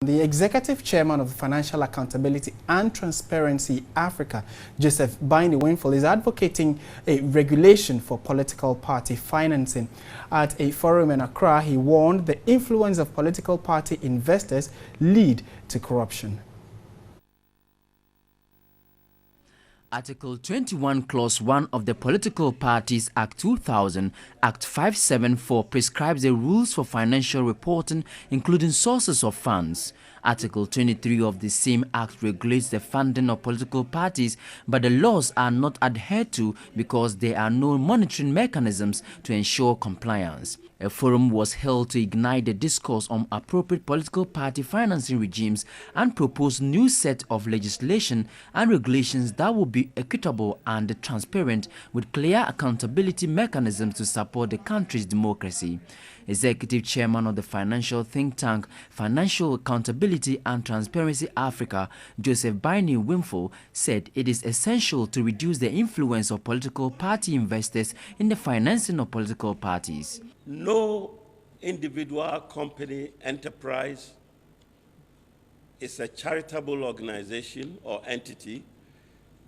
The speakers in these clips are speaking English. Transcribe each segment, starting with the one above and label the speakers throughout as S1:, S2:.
S1: the executive chairman of the Financial Accountability and Transparency Africa, Joseph Baini-Winful, is advocating a regulation for political party financing. At a forum in Accra, he warned the influence of political party investors lead to corruption.
S2: Article 21, Clause 1 of the Political Parties Act 2000, Act 574 prescribes the rules for financial reporting, including sources of funds. Article 23 of the same act regulates the funding of political parties, but the laws are not adhered to because there are no monitoring mechanisms to ensure compliance. A forum was held to ignite the discourse on appropriate political party financing regimes and propose new set of legislation and regulations that will be equitable and transparent with clear accountability mechanisms to support the country's democracy. Executive Chairman of the financial think tank Financial Accountability and Transparency Africa, Joseph Baini-Winful, said it is essential to reduce the influence of political party investors in the financing of political parties.
S3: No individual, company, enterprise is a charitable organization or entity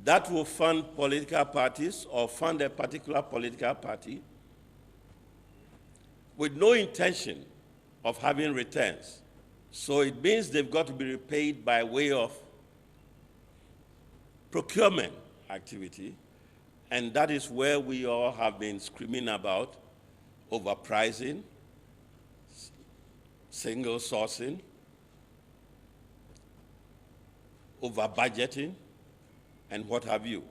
S3: that will fund political parties or fund a particular political party with no intention of having returns. So it means they've got to be repaid by way of procurement activity, and that is where we all have been screaming about overpricing, single sourcing, over-budgeting, and what have you.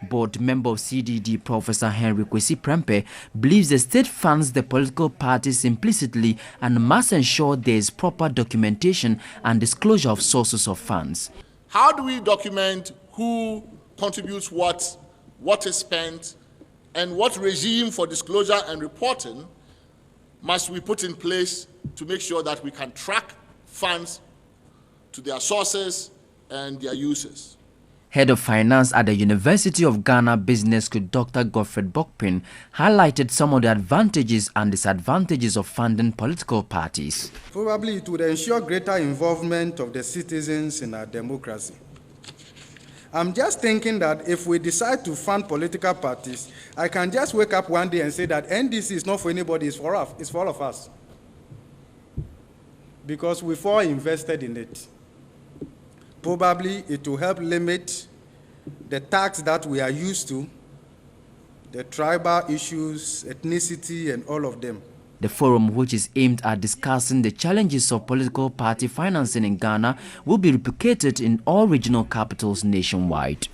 S2: Board member of CDD, Professor Henry Kwesi Prempeh, believes the state funds the political parties implicitly and must ensure there is proper documentation and disclosure of sources of funds.
S4: How do we document who contributes what is spent, and what regime for disclosure and reporting must we put in place to make sure that we can track funds to their sources and their uses?
S2: Head of Finance at the University of Ghana Business School, Dr. Godfred Bokpin, highlighted some of the advantages and disadvantages of funding political parties.
S5: Probably it would ensure greater involvement of the citizens in our democracy. I'm just thinking that if we decide to fund political parties, I can just wake up one day and say that NDC is not for anybody, it's for us, it's for all of us. Because we've all invested in it. Probably it will help limit the tax that we are used to, the tribal issues, ethnicity, and all of them.
S2: The forum, which is aimed at discussing the challenges of political party financing in Ghana, will be replicated in all regional capitals nationwide.